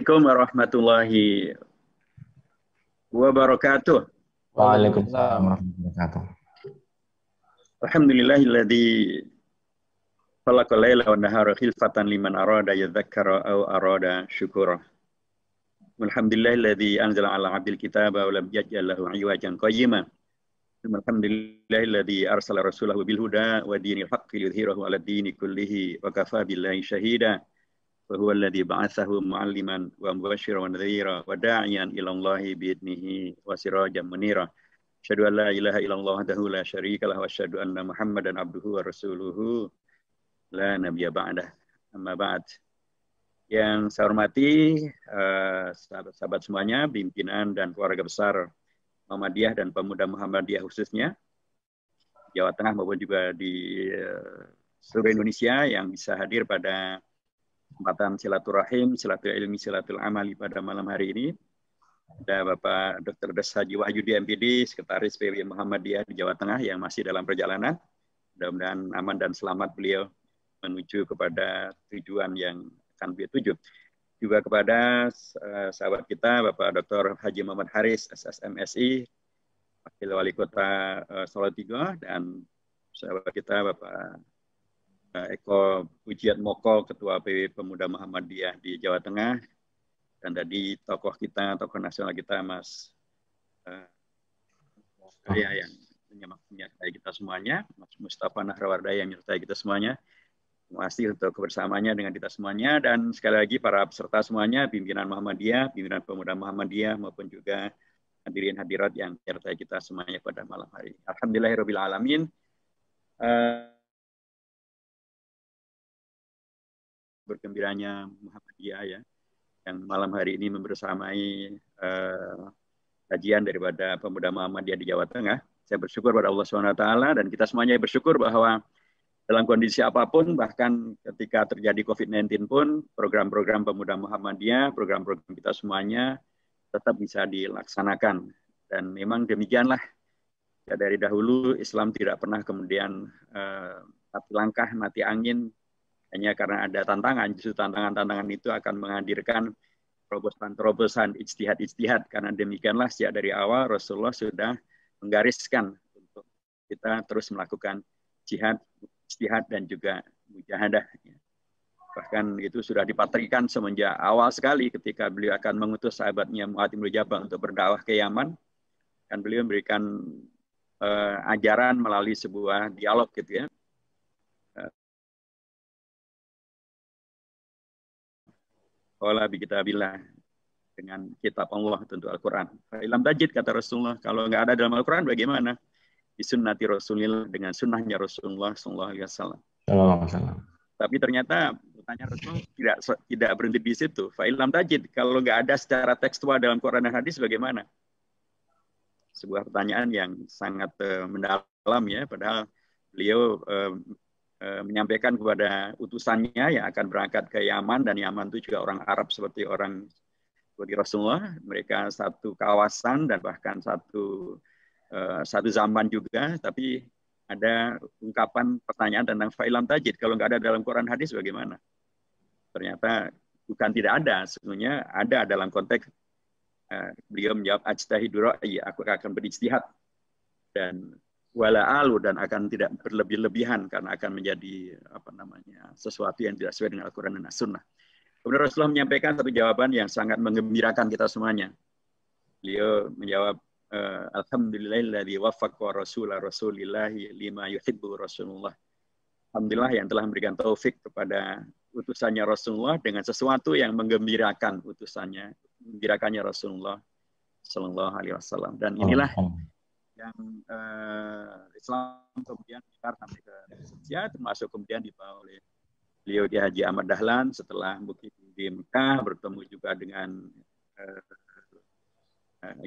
Assalamualaikum warahmatullahi wabarakatuh. Waalaikumsalam Waalaikumsalam. warahmatullahi wabarakatuh. Alhamdulillahilladzi khalaqal laila wan nahara khilfatan liman arada yadzakkara aw arada syukura. Alhamdulillahilladzi anzala 'ala 'abdil kitaba wa lam yaj'al lahu 'iwajan qayyima. Alhamdulillahilladzi arsala rasulahu bil huda wa dinil haqqi liyudhhirahu 'ala ad-dini kullihi wa kafa billahi shahida. Wa huwa alladzi ba'atsahu mu'alliman wa mubasysyiran wa nadhira wa da'iyan ila Allahi bi idnihi wa sirajan munira. Asyhadu an la ilaha illallah wahdahu la syarika lahu wa asyhadu anna Muhammadan abduhu wa rasuluhu la nabiyya ba'dah. Amma ba'd. Yang saya hormati sahabat-sahabat semuanya, pimpinan dan keluarga besar Muhammadiyah dan pemuda Muhammadiyah khususnya Jawa Tengah maupun juga di seluruh Indonesia yang bisa hadir pada kesempatan silaturahim, silatul ilmi, silatul amali pada malam hari ini. Ada Bapak Dr. Des Haji Wahyudi MPD, Sekretaris PW Muhammadiyah di Jawa Tengah yang masih dalam perjalanan. Mudah-mudahan aman dan selamat beliau menuju kepada tujuan yang akan beliau tuju. Juga kepada sahabat kita Bapak Dr. Haji Muhammad Haris, SSMSI, Wakil Wali Kota Salatiga, dan sahabat kita Bapak Eko Pujiat Moko, Ketua PW Pemuda Muhammadiyah di Jawa Tengah. Dan tadi tokoh kita, tokoh nasional kita, Mas yang menyertai kita semuanya, Mas Mustafa Nahrawardaya yang menyertai kita semuanya. Terima kasih untuk kebersamaannya dengan kita semuanya. Dan sekali lagi para peserta semuanya, pimpinan Muhammadiyah, pimpinan Pemuda Muhammadiyah, maupun juga hadirin hadirat yang menyertai kita semuanya pada malam hari ini. Alhamdulillahirabbil alamin. Bergembiranya Muhammadiyah ya, yang malam hari ini membersamai kajian daripada Pemuda Muhammadiyah di Jawa Tengah. Saya bersyukur pada Allah SWT dan kita semuanya bersyukur bahwa dalam kondisi apapun, bahkan ketika terjadi COVID-19 pun, program-program Pemuda Muhammadiyah, program-program kita semuanya tetap bisa dilaksanakan. Dan memang demikianlah, ya, dari dahulu Islam tidak pernah kemudian mati langkah, mati angin, hanya karena ada tantangan. Justru tantangan-tantangan itu akan menghadirkan terobosan-terobosan, ijtihad-ijtihad. Karena demikianlah sejak dari awal Rasulullah sudah menggariskan untuk kita terus melakukan jihad, ijtihad, dan juga mujahadah. Bahkan itu sudah dipatrikan semenjak awal sekali ketika beliau akan mengutus sahabatnya Mu'adz bin Jabal untuk berdakwah ke Yaman. Dan beliau memberikan ajaran melalui sebuah dialog gitu ya. Qala bi kitabillah, dengan kitab Allah, tentu Al-Quran. Fa'ilam tajid, kata Rasulullah, kalau nggak ada dalam Al-Quran bagaimana? Bisunnati Rasulillah, dengan sunnahnya Rasulullah SAW. Tapi ternyata pertanyaan Rasulullah tidak berhenti di situ. Fa'ilam tajid, kalau nggak ada secara tekstual dalam Quran dan hadis bagaimana? Sebuah pertanyaan yang sangat mendalam ya, padahal beliau menyampaikan kepada utusannya yang akan berangkat ke Yaman, dan Yaman itu juga orang Arab seperti Rasulullah. Mereka satu kawasan dan bahkan satu zaman juga, tapi ada ungkapan pertanyaan tentang fa'ilam tajid, kalau nggak ada dalam Quran hadis bagaimana? Ternyata bukan tidak ada, sebenarnya ada dalam konteks beliau menjawab ajtahidu ra'yi, aku akan berijtihad dan wala alu, dan akan tidak berlebih-lebihan karena akan menjadi sesuatu yang tidak sesuai dengan Al-Quran dan As-Sunnah. Kemudian Rasulullah menyampaikan satu jawaban yang sangat menggembirakan kita semuanya. Beliau menjawab, Alhamdulillahilladzi waffaqa rasulillahi lima yuhibbu Rasulullah. Alhamdulillah yang telah memberikan taufik kepada utusannya Rasulullah dengan sesuatu yang menggembirakan utusannya, menggembirakannya Rasulullah Sallallahu Alaihi Wasallam. Dan inilah yang Islam kemudian menyebar sampai ke Indonesia, termasuk kemudian dibawa oleh beliau Kiai Haji Ahmad Dahlan setelah mukim di Mekah, bertemu juga dengan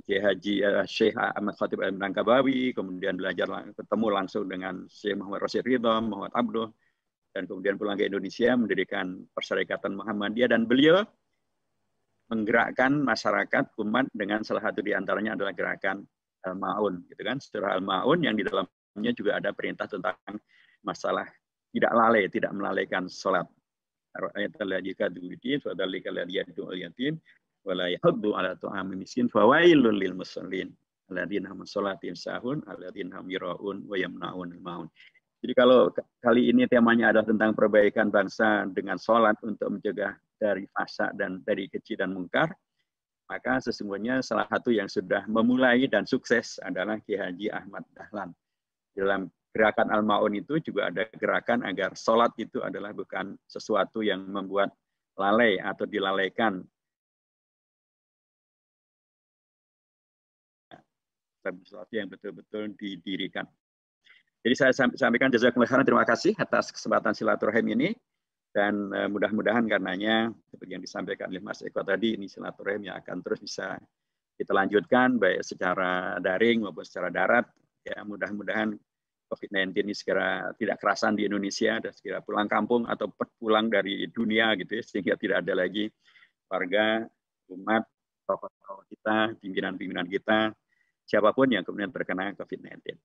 Kiai Haji Syekh Ahmad Khatib Al-Minangkabawi, kemudian belajar ketemu langsung dengan Syekh Muhammad Rasyid Ridha, Muhammad Abduh, dan kemudian pulang ke Indonesia mendirikan Persyarikatan Muhammadiyah, dan beliau menggerakkan masyarakat umat dengan salah satu di antaranya adalah gerakan Al-Ma'un, gitu kan? Surah Al-Ma'un yang di dalamnya juga ada perintah tentang masalah tidak lalai, tidak melalaikan sholat. Ra'aital ladzi kadzdzaba bid-din fadzalika alladzi yad'u al-yatim wa la yahuddu 'ala ta'amil miskin fawailul lil musallin alladzina hum sholatihim sahun alladzina hum yura'un wa yamna'un al-ma'un. Jadi kalau kali ini temanya adalah tentang perbaikan bangsa dengan sholat untuk mencegah dari fahsya dan dari keji dan mungkar, maka sesungguhnya salah satu yang sudah memulai dan sukses adalah Kiai Haji Ahmad Dahlan. Dalam gerakan Al-Ma'un itu juga ada gerakan agar sholat itu adalah bukan sesuatu yang membuat lalai atau dilalaikan. Tapi sesuatu yang betul-betul didirikan. Jadi saya sampaikan jazakumullah khairan, terima kasih atas kesempatan silaturahim ini. Dan mudah-mudahan karenanya, seperti yang disampaikan oleh Mas Eko tadi, ini silaturahim yang akan terus bisa kita lanjutkan, baik secara daring maupun secara darat. Ya, mudah-mudahan COVID-19 ini segera tidak kerasan di Indonesia dan segera pulang kampung atau pulang dari dunia gitu ya, sehingga tidak ada lagi warga, umat, tokoh-tokoh kita, pimpinan-pimpinan kita, siapapun yang kemudian terkena COVID-19.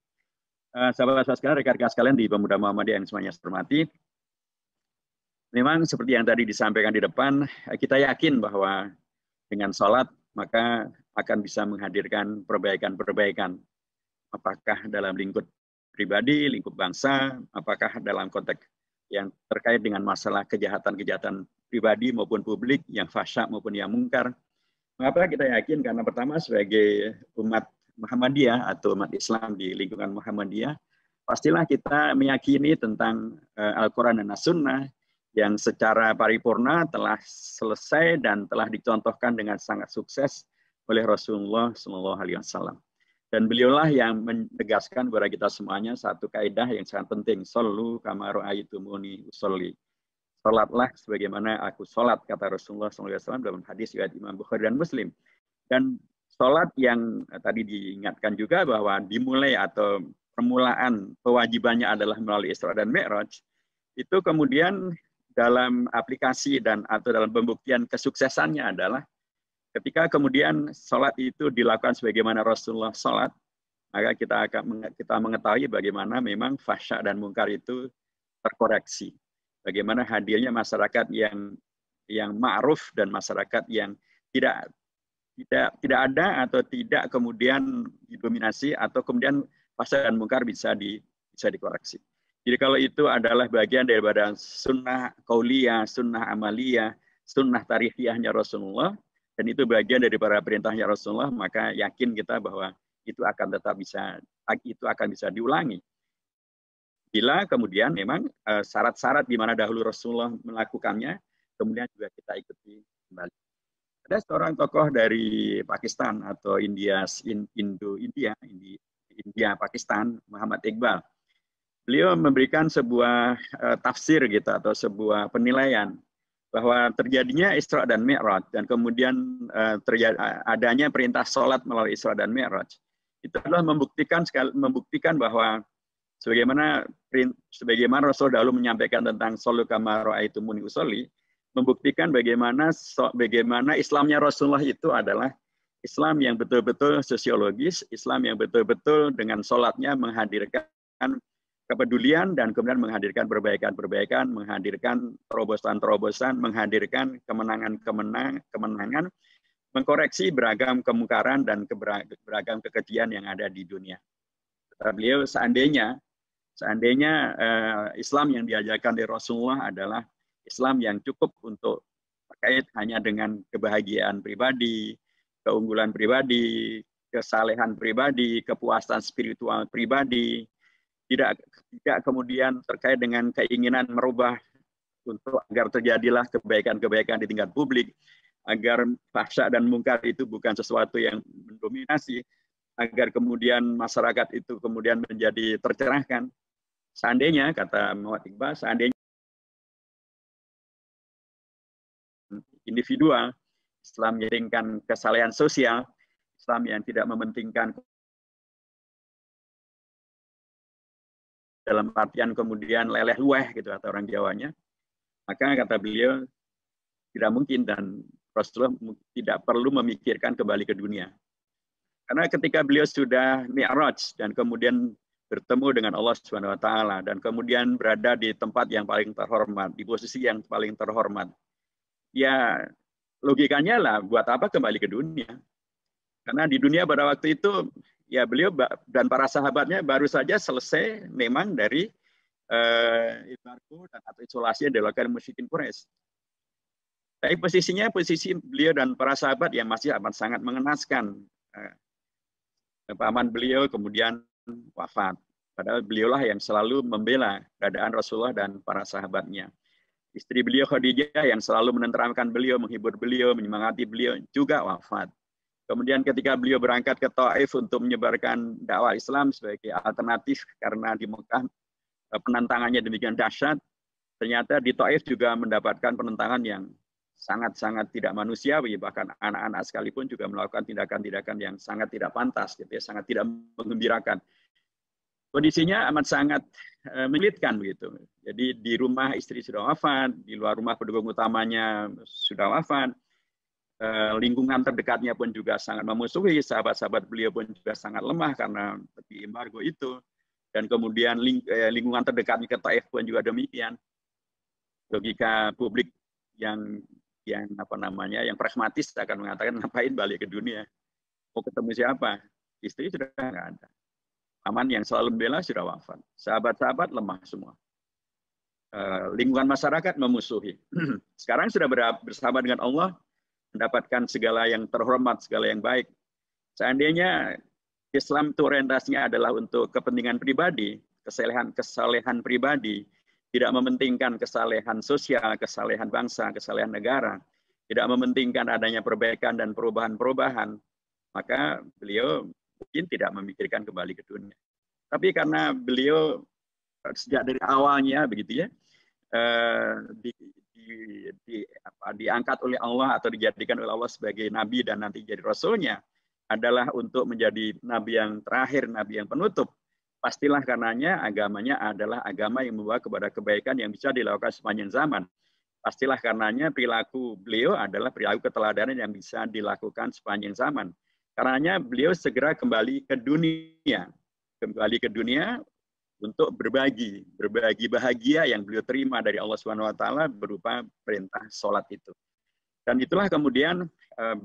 Sahabat-sahabat sekalian, rekan-rekan sekalian di Pemuda Muhammadiyah yang semuanya saya hormati, memang seperti yang tadi disampaikan di depan, kita yakin bahwa dengan sholat maka akan bisa menghadirkan perbaikan-perbaikan. Apakah dalam lingkup pribadi, lingkup bangsa, apakah dalam konteks yang terkait dengan masalah kejahatan-kejahatan pribadi maupun publik, yang fahsya maupun yang mungkar. Mengapa kita yakin? Karena pertama sebagai umat Muhammadiyah atau umat Islam di lingkungan Muhammadiyah, pastilah kita meyakini tentang Al-Quran dan As-Sunnah yang secara paripurna telah selesai dan telah dicontohkan dengan sangat sukses oleh Rasulullah SAW. Dan beliaulah yang menegaskan kepada kita semuanya satu kaidah yang sangat penting. Sallu kama ra'aitumuni usolli. Salatlah sebagaimana aku salat, kata Rasulullah SAW dalam hadis riwayat Imam Bukhari dan Muslim. Dan salat yang tadi diingatkan juga bahwa dimulai atau permulaan kewajibannya adalah melalui Isra dan Mi'raj, itu kemudian dalam aplikasi dan atau dalam pembuktian kesuksesannya adalah ketika kemudian sholat itu dilakukan sebagaimana Rasulullah sholat, maka kita mengetahui bagaimana memang fahsya dan mungkar itu terkoreksi. Bagaimana hadirnya masyarakat yang ma'ruf dan masyarakat yang tidak ada atau tidak kemudian didominasi atau kemudian fahsya dan mungkar bisa dikoreksi. Jadi kalau itu adalah bagian daripada sunnah qauliyah, sunnah amaliyah, sunnah tarihiyahnya Rasulullah, dan itu bagian dari para perintahnya Rasulullah, maka yakin kita bahwa itu akan bisa diulangi. Bila kemudian memang syarat-syarat di mana dahulu Rasulullah melakukannya, kemudian juga kita ikuti kembali. Ada seorang tokoh dari Pakistan atau India, Pakistan, Muhammad Iqbal. Beliau memberikan sebuah tafsir gitu atau sebuah penilaian bahwa terjadinya Isra dan Mi'raj dan kemudian adanya perintah sholat melalui Isra dan Mi'raj itu adalah membuktikan bahwa sebagaimana Rasul dahulu menyampaikan tentang shollu kama ra'aitumuni usolli, membuktikan bagaimana Islamnya Rasulullah itu adalah Islam yang betul-betul sosiologis, Islam yang betul-betul dengan sholatnya menghadirkan kepedulian dan kemudian menghadirkan perbaikan-perbaikan, menghadirkan terobosan-terobosan, menghadirkan kemenangan, mengkoreksi beragam kemungkaran dan beragam kekejian yang ada di dunia. Kata beliau, seandainya Islam yang diajarkan oleh Rasulullah adalah Islam yang cukup untuk terkait hanya dengan kebahagiaan pribadi, keunggulan pribadi, kesalehan pribadi, kepuasan spiritual pribadi, tidak kemudian terkait dengan keinginan merubah untuk agar terjadilah kebaikan-kebaikan di tingkat publik, agar fahsya dan mungkar itu bukan sesuatu yang mendominasi, agar kemudian masyarakat itu kemudian menjadi tercerahkan. Seandainya, kata Muhammad Iqbal, seandainya individual, Islam menyaringkan kesalehan sosial, Islam yang tidak mementingkan dalam artian kemudian leleh lueh gitu kata orang Jawanya, maka kata beliau tidak mungkin dan Rasulullah tidak perlu memikirkan kembali ke dunia. Karena ketika beliau sudah Mi'raj dan kemudian bertemu dengan Allah Subhanahu wa taala dan kemudian berada di tempat yang paling terhormat, di posisi yang paling terhormat. Ya, logikanya lah buat apa kembali ke dunia? Karena di dunia pada waktu itu ya beliau dan para sahabatnya baru saja selesai memang dari embargo dan atau isolasi yang dilakukan musyrikin Quraisy. Tapi posisinya posisi beliau dan para sahabat yang masih amat sangat mengenaskan. Paman beliau kemudian wafat. Padahal beliaulah yang selalu membela keadaan Rasulullah dan para sahabatnya. Istri beliau Khadijah yang selalu menenteramkan beliau, menghibur beliau, menyemangati beliau juga wafat. Kemudian ketika beliau berangkat ke Taif untuk menyebarkan dakwah Islam sebagai alternatif karena di Mekah penentangannya demikian dahsyat, ternyata di Taif juga mendapatkan penentangan yang sangat-sangat tidak manusiawi, bahkan anak-anak sekalipun juga melakukan tindakan-tindakan yang sangat tidak pantas, gitu ya, sangat tidak menggembirakan. Kondisinya amat sangat menyulitkan begitu. Jadi di rumah istri sudah wafat, di luar rumah pendukung utamanya sudah wafat, lingkungan terdekatnya pun juga sangat memusuhi, sahabat-sahabat beliau pun juga sangat lemah karena di embargo itu, dan kemudian lingkungan terdekatnya ke Taif pun juga demikian. Logika publik yang apa namanya, yang pragmatis akan mengatakan ngapain balik ke dunia, mau ketemu siapa, istri sudah nggak ada. Paman yang selalu membela sudah wafat. Sahabat-sahabat lemah semua. Lingkungan masyarakat memusuhi. Sekarang sudah bersama dengan Allah, mendapatkan segala yang terhormat, segala yang baik. Seandainya Islam itu orientasinya adalah untuk kepentingan pribadi, kesalehan pribadi, tidak mementingkan kesalehan sosial, kesalehan bangsa, kesalehan negara, tidak mementingkan adanya perbaikan dan perubahan-perubahan, maka beliau mungkin tidak memikirkan kembali ke dunia. Tapi karena beliau sejak dari awalnya begitu ya, diangkat oleh Allah atau dijadikan oleh Allah sebagai nabi dan nanti jadi rasulnya adalah untuk menjadi nabi yang terakhir, nabi yang penutup. Pastilah karenanya agamanya adalah agama yang membawa kepada kebaikan yang bisa dilakukan sepanjang zaman. Pastilah karenanya perilaku beliau adalah perilaku keteladanan yang bisa dilakukan sepanjang zaman. Karenanya beliau segera kembali ke dunia untuk berbagi bahagia yang beliau terima dari Allah Subhanahu wa taala berupa perintah salat itu. Dan itulah kemudian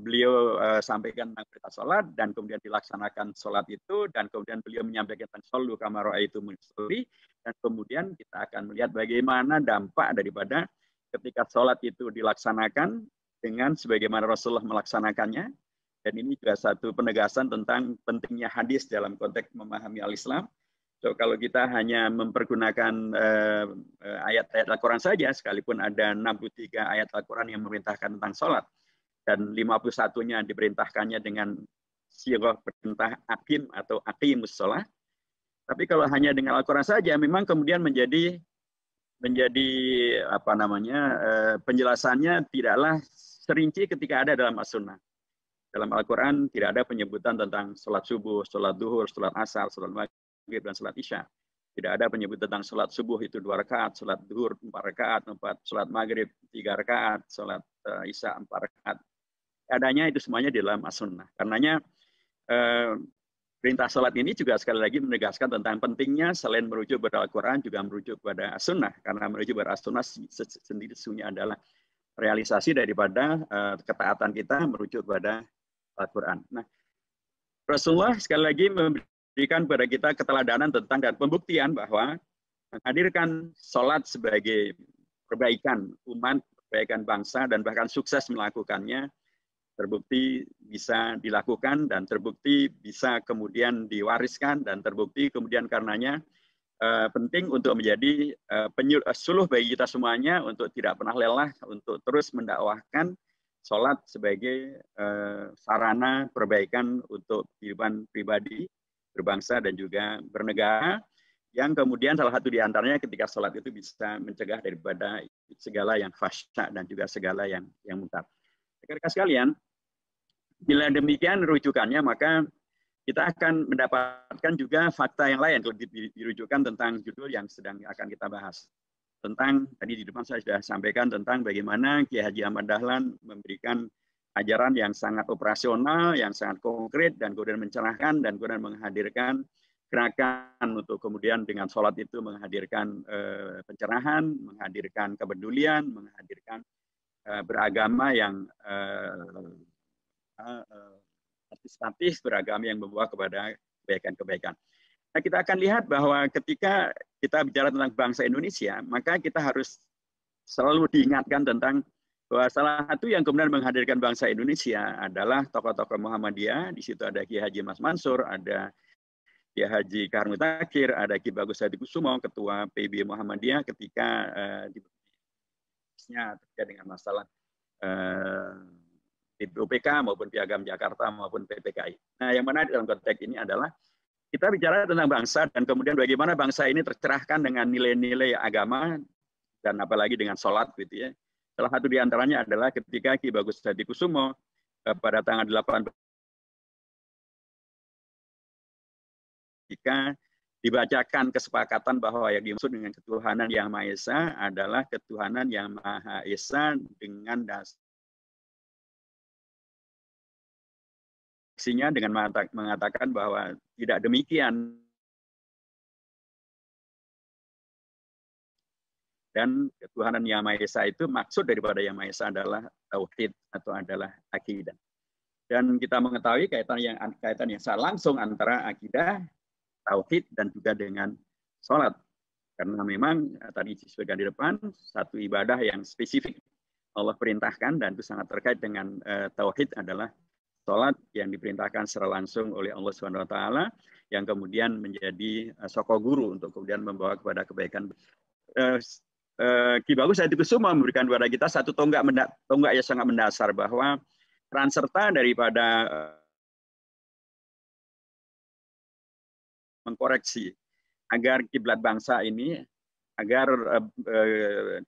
beliau sampaikan tentang perintah salat dan kemudian dilaksanakan salat itu dan kemudian beliau menyampaikan tentang shollu kama ra'aitumuni usolli dan kemudian kita akan melihat bagaimana dampak daripada ketika salat itu dilaksanakan dengan sebagaimana Rasulullah melaksanakannya. Dan ini juga satu penegasan tentang pentingnya hadis dalam konteks memahami al-Islam. So, kalau kita hanya mempergunakan ayat-ayat Al-Quran saja, sekalipun ada 63 ayat Al-Quran yang memerintahkan tentang sholat, dan 51-nya diperintahkannya dengan sirah perintah akim atau aqimus sholat. Tapi kalau hanya dengan Al-Quran saja, memang kemudian menjadi apa namanya, penjelasannya tidaklah serinci ketika ada dalam as-sunnah. Dalam Al-Quran tidak ada penyebutan tentang sholat subuh, sholat duhur, sholat asar, sholat maghrib, dan sholat isya. Tidak ada penyebutan tentang sholat subuh itu 2 rakaat, sholat duhur 4 rakaat, sholat maghrib 3 rakaat, sholat isya 4 rakaat. Adanya itu semuanya di dalam as-sunnah. Karenanya perintah sholat ini juga sekali lagi menegaskan tentang pentingnya selain merujuk pada Al-Quran juga merujuk pada as-sunnah. Karena merujuk pada as-sunnah sendiri sesungguhnya adalah realisasi daripada ketaatan kita merujuk pada Al-Quran. Nah, Rasulullah sekali lagi memberikan kepada kita keteladanan tentang dan pembuktian bahwa menghadirkan sholat sebagai perbaikan umat, perbaikan bangsa, dan bahkan sukses melakukannya, terbukti bisa dilakukan dan terbukti bisa kemudian diwariskan dan terbukti kemudian karenanya penting untuk menjadi suluh bagi kita semuanya untuk tidak pernah lelah untuk terus mendakwahkan sholat sebagai sarana perbaikan untuk kehidupan pribadi, berbangsa, dan juga bernegara, yang kemudian salah satu diantaranya ketika sholat itu bisa mencegah daripada segala yang fahsya dan juga segala yang munkar. Rekan-rekan sekalian, bila demikian rujukannya, maka kita akan mendapatkan juga fakta yang lain kalau dirujukan tentang judul yang sedang akan kita bahas. Tentang, tadi di depan saya sudah sampaikan tentang bagaimana Kiai Haji Ahmad Dahlan memberikan ajaran yang sangat operasional, yang sangat konkret, dan kemudian mencerahkan, dan kemudian menghadirkan gerakan untuk kemudian dengan sholat itu menghadirkan pencerahan, menghadirkan kepedulian, menghadirkan beragama yang partisipatif, beragama yang membawa kepada kebaikan-kebaikan. Nah, kita akan lihat bahwa ketika kita bicara tentang bangsa Indonesia, maka kita harus selalu diingatkan tentang bahwa salah satu yang kemudian menghadirkan bangsa Indonesia adalah tokoh-tokoh Muhammadiyah. Di situ ada Kiai Haji Mas Mansur, ada Kiai Haji Kahar Mutakhir, ada Ki Bagus Hadikusumo, Ketua PB Muhammadiyah ketika terkait dengan masalah PPOPK maupun Piagam Jakarta maupun PPKI. Nah, yang menarik dalam konteks ini adalah kita bicara tentang bangsa dan kemudian bagaimana bangsa ini tercerahkan dengan nilai-nilai agama dan apalagi dengan sholat gitu ya. Salah satu di antaranya adalah ketika Ki Bagus Hadikusumo pada tanggal 8 ketika dibacakan kesepakatan bahwa yang dimaksud dengan ketuhanan yang Maha Esa adalah ketuhanan yang Maha Esa dengan dasar dengan mengatakan bahwa tidak demikian. Dan ketuhanan yang Maha Esa itu maksud daripada yang Maha Esa adalah tauhid atau adalah akidah. Dan kita mengetahui kaitan yang sangat langsung antara akidah, tauhid dan juga dengan sholat. Karena memang tadi disebutkan di depan satu ibadah yang spesifik Allah perintahkan dan itu sangat terkait dengan tauhid adalah sholat yang diperintahkan secara langsung oleh Allah SWT yang kemudian menjadi sokok guru untuk kemudian membawa kepada kebaikan. Ki Bagus Hadikusumo memberikan kepada kita satu tonggak yang sangat mendasar bahwa peran serta daripada mengkoreksi agar kiblat bangsa ini, agar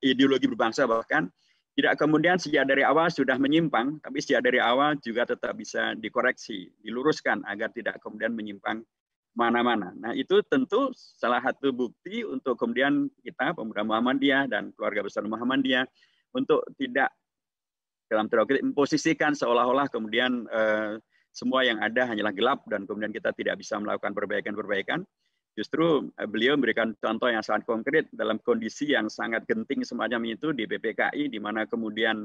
ideologi berbangsa bahkan tidak kemudian sejak dari awal sudah menyimpang, tapi sejak dari awal juga tetap bisa dikoreksi, diluruskan agar tidak kemudian menyimpang mana-mana. Nah, itu tentu salah satu bukti untuk kemudian kita, pemuda Muhammadiyah dan keluarga besar Muhammadiyah, untuk tidak dalam tanda kutip memposisikan seolah-olah kemudian semua yang ada hanyalah gelap dan kemudian kita tidak bisa melakukan perbaikan-perbaikan. Justru beliau memberikan contoh yang sangat konkret dalam kondisi yang sangat genting semacam itu di PPKI, di mana kemudian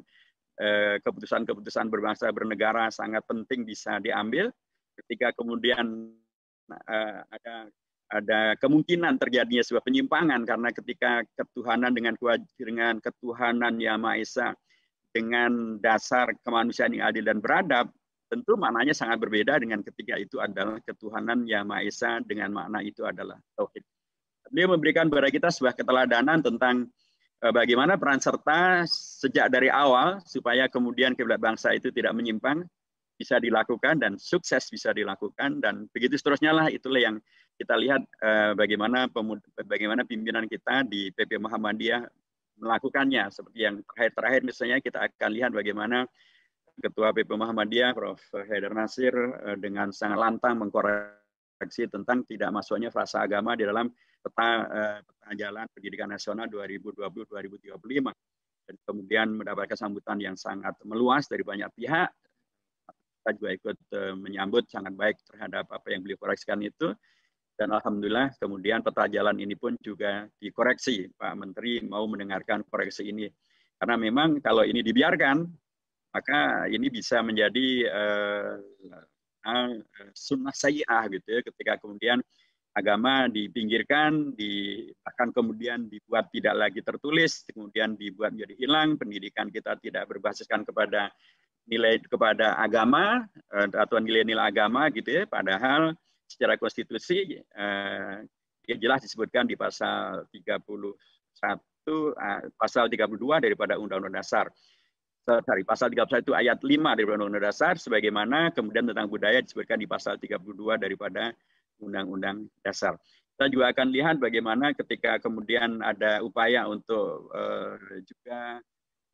keputusan-keputusan berbangsa bernegara sangat penting bisa diambil. Ketika kemudian ada kemungkinan terjadinya sebuah penyimpangan karena ketika ketuhanan dengan ketuhanan yang Maha Esa dengan dasar kemanusiaan yang adil dan beradab, tentu maknanya sangat berbeda dengan ketika itu adalah ketuhanan yang Maha Esa dengan makna itu adalah tauhid. Dia memberikan kepada kita sebuah keteladanan tentang bagaimana peran serta sejak dari awal supaya kemudian kiblat bangsa itu tidak menyimpang bisa dilakukan dan sukses bisa dilakukan dan begitu seterusnya lah. Itulah yang kita lihat bagaimana pimpinan kita di PP Muhammadiyah melakukannya. Seperti yang terakhir misalnya kita akan lihat bagaimana Ketua PP Muhammadiyah Prof. Haidar Nasir dengan sangat lantang mengkoreksi tentang tidak masuknya frasa agama di dalam peta jalan pendidikan nasional 2020-2035 dan kemudian mendapatkan sambutan yang sangat meluas dari banyak pihak. Kita juga ikut menyambut sangat baik terhadap apa yang beliau koreksikan itu dan alhamdulillah kemudian peta jalan ini pun juga dikoreksi. Pak Menteri mau mendengarkan koreksi ini karena memang kalau ini dibiarkan maka ini bisa menjadi sunnah sayyi'ah gitu ya, ketika kemudian agama dipinggirkan, bahkan kemudian dibuat tidak lagi tertulis, kemudian dibuat menjadi hilang, pendidikan kita tidak berbasiskan kepada nilai kepada agama atau nilai-nilai agama gitu ya, padahal secara konstitusi ya jelas disebutkan di pasal 31 pasal 32 daripada Undang-Undang Dasar. Dari pasal 31 ayat 5 dari Undang-Undang Dasar, sebagaimana kemudian tentang budaya disebutkan di pasal 32 daripada Undang-Undang Dasar. Kita juga akan lihat bagaimana ketika kemudian ada upaya untuk juga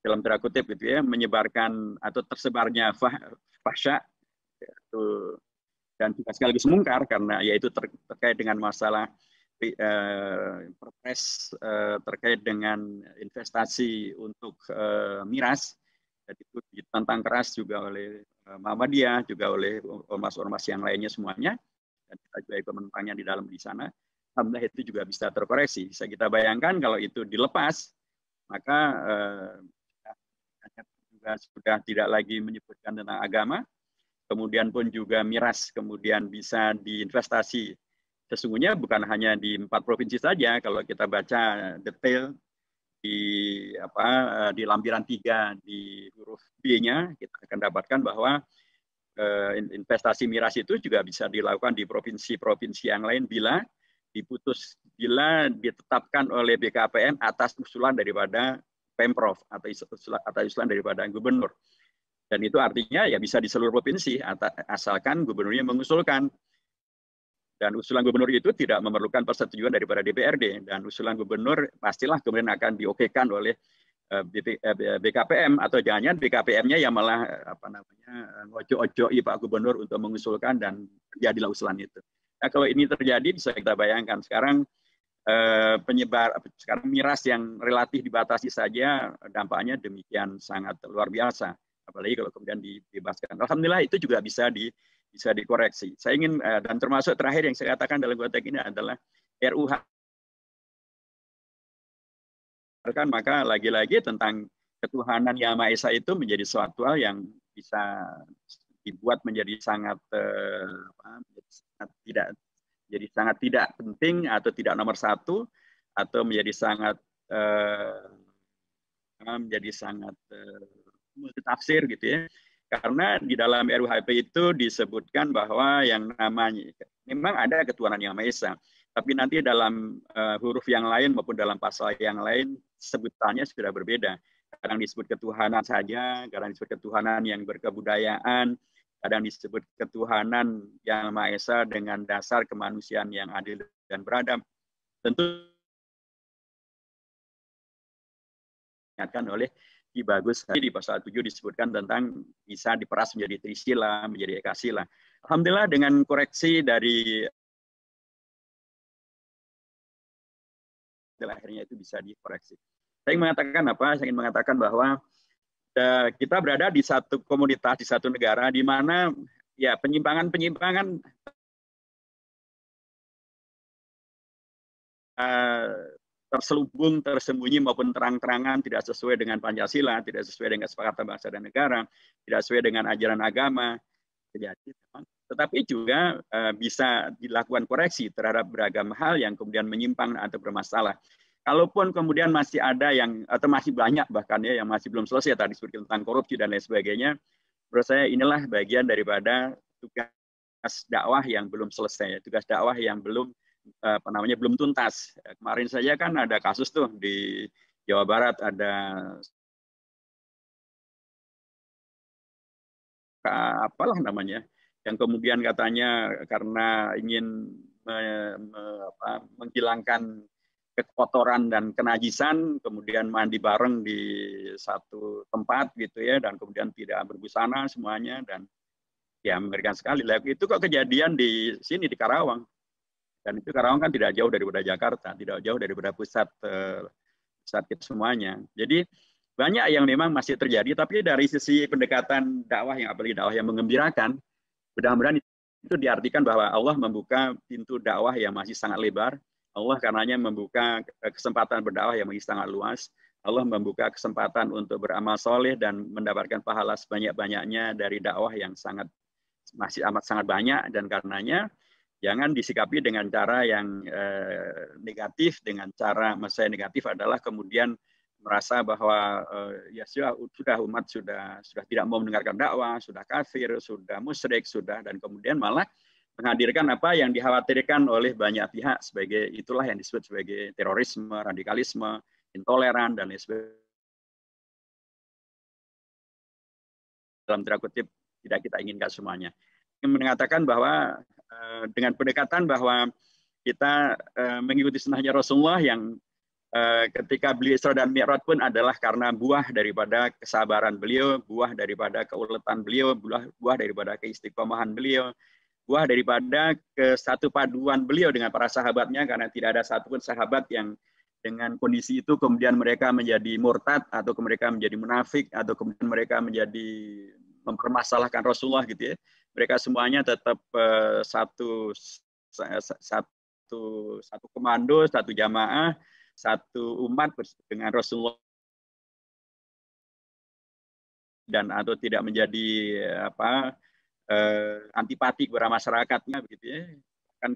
dalam tanda kutip gitu ya, menyebarkan atau tersebarnya fahsya dan juga sekaligus mungkar karena yaitu terkait dengan masalah perpres terkait dengan investasi untuk miras. Dan itu ditentang keras juga oleh Muhammadiyah, juga oleh ormas-ormas yang lainnya semuanya. dan kita juga ikut menentangnya di sana. Alhamdulillah itu juga bisa terkoreksi. Bisa kita bayangkan kalau itu dilepas, maka juga sudah tidak lagi menyebutkan tentang agama, kemudian pun juga miras kemudian bisa diinvestasi. Sesungguhnya bukan hanya di 4 provinsi saja, kalau kita baca detail di lampiran 3 di huruf B-nya, kita akan dapatkan bahwa investasi miras itu juga bisa dilakukan di provinsi-provinsi yang lain bila ditetapkan oleh BKPM atas usulan daripada Pemprov atau usulan daripada gubernur. Dan itu artinya ya bisa di seluruh provinsi asalkan gubernurnya mengusulkan. Dan usulan gubernur itu tidak memerlukan persetujuan daripada DPRD, dan usulan gubernur pastilah kemudian akan diokekan oleh BKPM, atau jangan BKPM-nya yang malah ngojo-ojoi Pak Gubernur untuk mengusulkan dan jadilah usulan itu. Nah, kalau ini terjadi bisa kita bayangkan sekarang sekarang miras yang relatif dibatasi saja dampaknya demikian sangat luar biasa, apalagi kalau kemudian dibebaskan. Alhamdulillah itu juga bisa dikoreksi. Saya ingin dan termasuk terakhir yang saya katakan dalam konteks ini adalah RUH. Maka lagi-lagi tentang ketuhanan Yang Maha Esa itu menjadi suatu hal yang bisa dibuat menjadi sangat tidak penting atau tidak nomor satu, atau menjadi sangat multitafsir gitu ya. Karena di dalam RUHP itu disebutkan bahwa yang namanya memang ada ketuhanan Yang Maha Esa, tapi nanti dalam huruf yang lain maupun dalam pasal yang lain sebutannya sudah berbeda. Kadang disebut ketuhanan saja, kadang disebut ketuhanan yang berkebudayaan, kadang disebut ketuhanan Yang Maha Esa dengan dasar kemanusiaan yang adil dan beradab. Tentu diingatkan oleh Ki Bagus di pasal 7 disebutkan tentang bisa diperas menjadi trisila, menjadi ekasila. Alhamdulillah dengan koreksi dari akhirnya itu bisa dikoreksi. Saya ingin mengatakan bahwa kita berada di satu komunitas, di satu negara di mana ya penyimpangan terselubung, tersembunyi maupun terang-terangan tidak sesuai dengan Pancasila, tidak sesuai dengan kesepakatan bangsa dan negara, tidak sesuai dengan ajaran agama. Tetapi juga bisa dilakukan koreksi terhadap beragam hal yang kemudian menyimpang atau bermasalah. Kalaupun kemudian masih ada yang, atau masih banyak bahkan ya, yang masih belum selesai, tadi disebut tentang korupsi dan lain sebagainya, menurut saya inilah bagian daripada tugas dakwah yang belum selesai, tugas dakwah yang belum belum tuntas. Kemarin saja kan ada kasus tuh di Jawa Barat, ada apalah namanya, yang kemudian katanya karena ingin menghilangkan kekotoran dan kenajisan, kemudian mandi bareng di satu tempat gitu ya, dan kemudian tidak berbusana semuanya, dan ya mengerikan sekali. Itu kok kejadian di sini di Karawang, dan itu Karawang kan tidak jauh daripada Jakarta, tidak jauh daripada pusat kita semuanya. Jadi banyak yang memang masih terjadi, tapi dari sisi pendekatan dakwah yang apalagi dakwah yang menggembirakan, mudah-mudahan itu diartikan bahwa Allah membuka pintu dakwah yang masih sangat lebar. Allah karenanya membuka kesempatan berdakwah yang masih sangat luas. Allah membuka kesempatan untuk beramal soleh dan mendapatkan pahala sebanyak-banyaknya dari dakwah yang masih amat sangat banyak, dan karenanya jangan disikapi dengan cara yang negatif. Dengan cara saya negatif adalah kemudian merasa bahwa ya sudah umat sudah tidak mau mendengarkan dakwah, sudah kafir, sudah musyrik, dan kemudian malah menghadirkan apa yang dikhawatirkan oleh banyak pihak sebagai itulah yang disebut sebagai terorisme, radikalisme, intoleran dan lain sebagainya. Dalam tanda kutip tidak kita inginkan semuanya. Ingin mengatakan bahwa dengan pendekatan bahwa kita mengikuti sunnahnya Rasulullah yang ketika beliau Isra dan Mi'raj pun adalah karena buah daripada kesabaran beliau, buah daripada keuletan beliau, buah daripada keistiqomahan beliau, buah daripada kesatu paduan beliau dengan para sahabatnya, karena tidak ada satupun sahabat yang dengan kondisi itu kemudian mereka menjadi murtad atau mereka menjadi munafik atau kemudian mereka menjadi mempermasalahkan Rasulullah gitu ya. mereka semuanya tetap satu komando, satu jamaah, satu umat dengan Rasulullah, dan atau tidak menjadi antipati kepada masyarakatnya begitu ya. Kan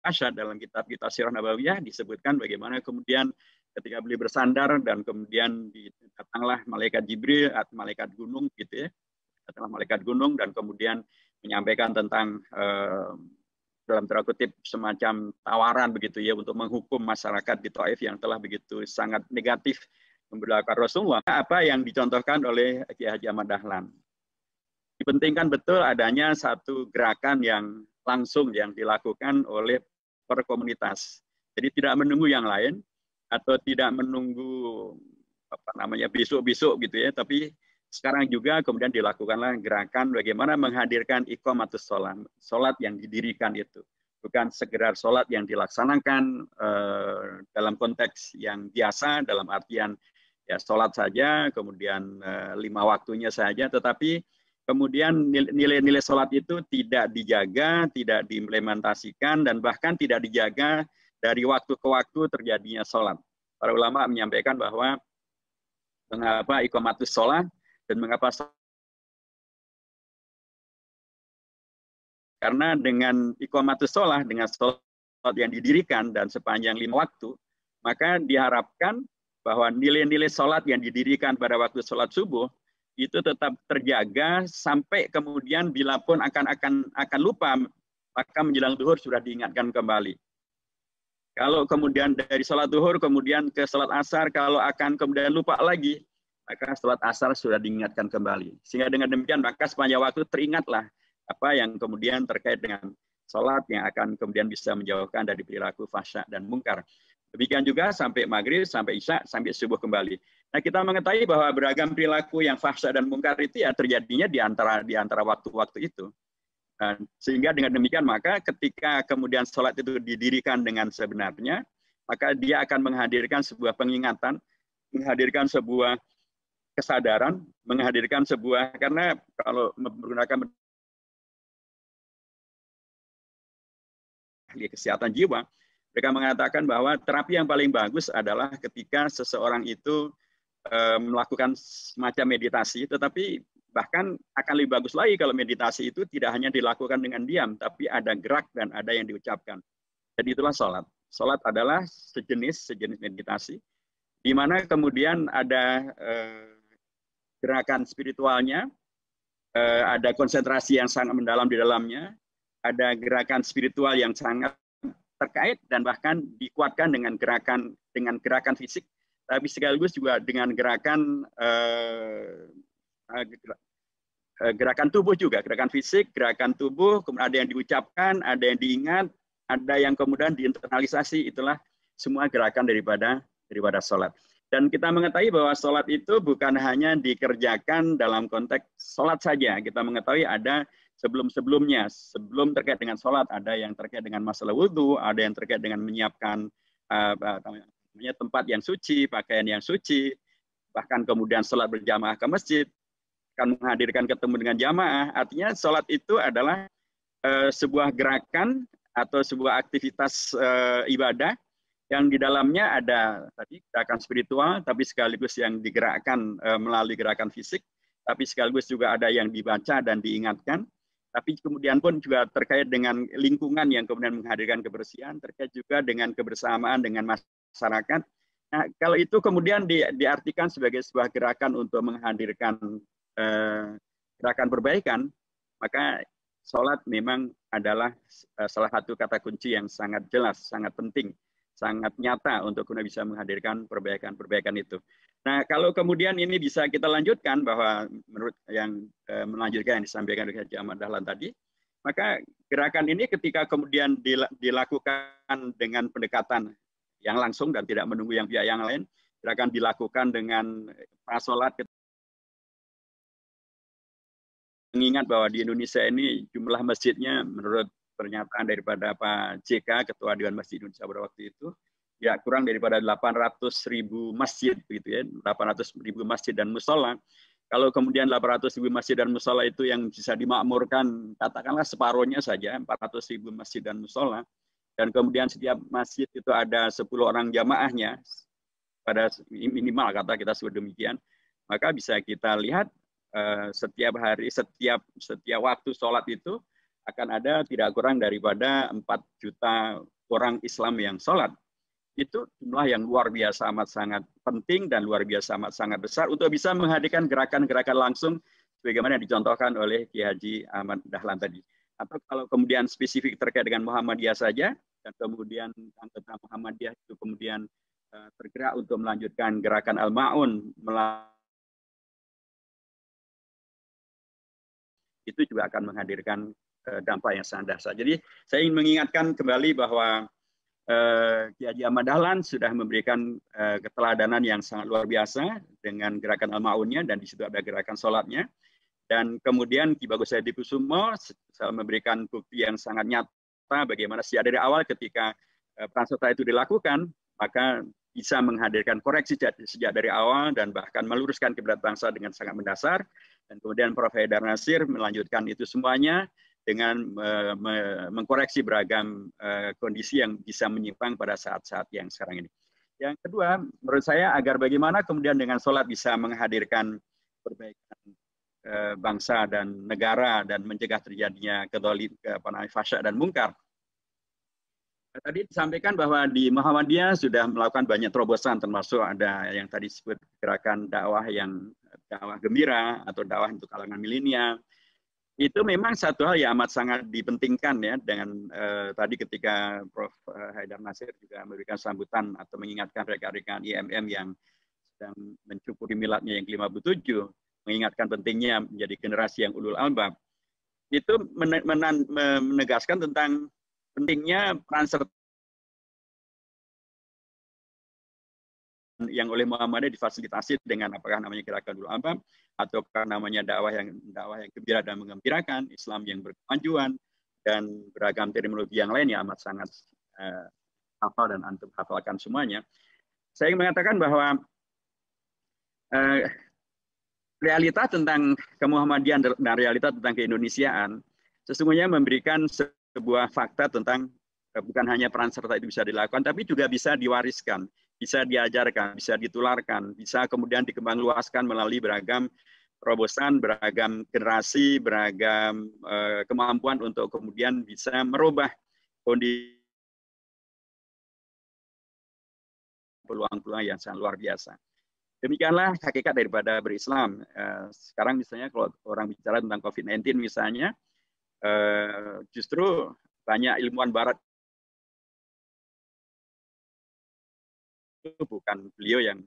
Asyad dalam kitab-kitab Sirah Nabawiyah disebutkan bagaimana kemudian ketika beliau bersandar dan kemudian datanglah malaikat Jibril atau malaikat gunung gitu ya. Datanglah malaikat gunung dan kemudian menyampaikan tentang dalam tanda kutip semacam tawaran begitu ya untuk menghukum masyarakat di Taif yang telah begitu sangat negatif memberlakukan Rasulullah. Apa yang dicontohkan oleh Kiai Haji Ahmad Dahlan. Dipentingkan betul adanya satu gerakan yang langsung yang dilakukan oleh per komunitas. Jadi tidak menunggu yang lain atau tidak menunggu besok-besok gitu ya, tapi sekarang juga kemudian dilakukanlah gerakan bagaimana menghadirkan iqamatus sholat, sholat yang didirikan itu. Bukan sekedar sholat yang dilaksanakan dalam konteks yang biasa, dalam artian ya sholat saja, kemudian 5 waktunya saja, tetapi kemudian nilai-nilai sholat itu tidak dijaga, tidak diimplementasikan, dan bahkan tidak dijaga dari waktu ke waktu terjadinya sholat. Para ulama menyampaikan bahwa mengapa iqamatus sholat dan mengapa sholat. Karena dengan iqamatus sholat, dengan sholat yang didirikan dan sepanjang 5 waktu, maka diharapkan bahwa nilai-nilai sholat yang didirikan pada waktu sholat subuh itu tetap terjaga sampai kemudian bila pun akan lupa, maka menjelang zuhur sudah diingatkan kembali. Kalau kemudian dari sholat zuhur kemudian ke sholat asar, kalau akan kemudian lupa lagi, maka sholat asar sudah diingatkan kembali. Sehingga dengan demikian maka sepanjang waktu teringatlah apa yang kemudian terkait dengan sholat yang akan kemudian bisa menjauhkan dari perilaku fahsya dan mungkar. Demikian juga sampai maghrib, sampai isya, sampai subuh kembali. Nah, kita mengetahui bahwa beragam perilaku yang fahsya dan mungkar itu ya terjadinya di antara waktu-waktu itu. Dan sehingga dengan demikian maka ketika kemudian sholat itu didirikan dengan sebenarnya, maka dia akan menghadirkan sebuah pengingatan, menghadirkan sebuah kesadaran, menghadirkan sebuah, karena kalau menggunakan ahli kesehatan jiwa, mereka mengatakan bahwa terapi yang paling bagus adalah ketika seseorang itu melakukan semacam meditasi, tetapi bahkan akan lebih bagus lagi kalau meditasi itu tidak hanya dilakukan dengan diam, tapi ada gerak dan ada yang diucapkan. Jadi itulah sholat. Sholat adalah sejenis meditasi, di mana kemudian ada gerakan spiritualnya, ada konsentrasi yang sangat mendalam di dalamnya, ada gerakan spiritual yang sangat terkait dan bahkan dikuatkan dengan gerakan fisik, tapi sekaligus juga dengan gerakan tubuh juga, gerakan fisik, gerakan tubuh, kemudian ada yang diucapkan, ada yang diingat, ada yang kemudian diinternalisasi. Itulah semua gerakan daripada sholat. Dan kita mengetahui bahwa sholat itu bukan hanya dikerjakan dalam konteks sholat saja. Kita mengetahui ada sebelum-sebelumnya, sebelum terkait dengan sholat, ada yang terkait dengan masalah wudhu, ada yang terkait dengan menyiapkan tempat yang suci, pakaian yang suci, bahkan kemudian sholat berjamaah ke masjid, akan menghadirkan ketemu dengan jamaah. Artinya sholat itu adalah sebuah gerakan atau sebuah aktivitas ibadah yang di dalamnya ada tadi gerakan spiritual, tapi sekaligus yang digerakkan melalui gerakan fisik, tapi sekaligus juga ada yang dibaca dan diingatkan. Tapi kemudian pun juga terkait dengan lingkungan yang kemudian menghadirkan kebersihan, terkait juga dengan kebersamaan dengan masyarakat. Nah, kalau itu kemudian diartikan sebagai sebuah gerakan untuk menghadirkan gerakan perbaikan, maka sholat memang adalah salah satu kata kunci yang sangat jelas, sangat penting, sangat nyata untuk kemudian bisa menghadirkan perbaikan itu. Nah, kalau kemudian ini bisa kita lanjutkan bahwa menurut yang melanjutkan yang disampaikan oleh Haji Ahmad Dahlan tadi, maka gerakan ini ketika kemudian dilakukan dengan pendekatan yang langsung dan tidak menunggu yang pihak yang lain, gerakan dilakukan dengan prasolat. Mengingat bahwa di Indonesia ini jumlah masjidnya menurut pernyataan daripada Pak JK, Ketua Dewan Masjid Indonesia pada waktu itu, ya kurang daripada 800.000 masjid, begitu ya, 800.000 masjid dan musola. Kalau kemudian 800.000 masjid dan musola itu yang bisa dimakmurkan, katakanlah separuhnya saja, 400.000 masjid dan musola, dan kemudian setiap masjid itu ada 10 orang jamaahnya, pada minimal kata kita sebut demikian, maka bisa kita lihat setiap hari, setiap waktu sholat itu akan ada tidak kurang daripada 4 juta orang Islam yang sholat. Itu jumlah yang luar biasa amat sangat penting dan luar biasa amat sangat besar untuk bisa menghadirkan gerakan-gerakan langsung sebagaimana dicontohkan oleh Kiai Haji Ahmad Dahlan tadi. Atau kalau kemudian spesifik terkait dengan Muhammadiyah saja, dan kemudian anggota Muhammadiyah itu kemudian tergerak untuk melanjutkan gerakan Al-Ma'un, itu juga akan menghadirkan dampak yang sangat dahsyat. Jadi saya ingin mengingatkan kembali bahwa Kiai Haji Ahmad Dahlan sudah memberikan keteladanan yang sangat luar biasa dengan gerakan Al-Ma'unnya, dan di situ ada gerakan sholatnya. Dan kemudian Ki Bagus Hadikusumo memberikan bukti yang sangat nyata bagaimana sejak dari awal ketika peran serta itu dilakukan, maka bisa menghadirkan koreksi sejak dari awal dan bahkan meluruskan kiblat bangsa dengan sangat mendasar. Dan kemudian Prof. Haidar Nasir melanjutkan itu semuanya dengan mengkoreksi beragam kondisi yang bisa menyimpang pada saat-saat yang sekarang ini. Yang kedua, menurut saya agar bagaimana kemudian dengan sholat bisa menghadirkan perbaikan bangsa dan negara dan mencegah terjadinya fasya dan mungkar. Tadi disampaikan bahwa di Muhammadiyah sudah melakukan banyak terobosan, termasuk ada yang tadi disebut gerakan dakwah gembira atau dakwah untuk kalangan milenial. Itu memang satu hal yang amat sangat dipentingkan ya, dengan tadi ketika Prof. Haidar Nasir juga memberikan sambutan atau mengingatkan rekan-rekan IMM yang sedang mencukuri miladnya yang ke-57, mengingatkan pentingnya menjadi generasi yang ulul albab. Itu menegaskan tentang pentingnya peran serta yang oleh Muhammadiyah difasilitasi dengan apakah namanya gerakan ulul albab atau namanya dakwah yang gembira dan mengembirakan, Islam yang berkemajuan, dan beragam terminologi yang lain yang amat sangat hafal dan antum hafalkan semuanya. Saya ingin mengatakan bahwa realita tentang kemuhammadian dan realita tentang keindonesiaan sesungguhnya memberikan sebuah fakta tentang bukan hanya peran serta itu bisa dilakukan, tapi juga bisa diwariskan, bisa diajarkan, bisa ditularkan, bisa kemudian dikembangluaskan melalui beragam terobosan, beragam generasi, beragam kemampuan untuk kemudian bisa merubah kondisi peluang-peluang yang sangat luar biasa. Demikianlah hakikat daripada berislam. Sekarang misalnya kalau orang bicara tentang COVID-19 misalnya, justru banyak ilmuwan barat, itu bukan beliau yang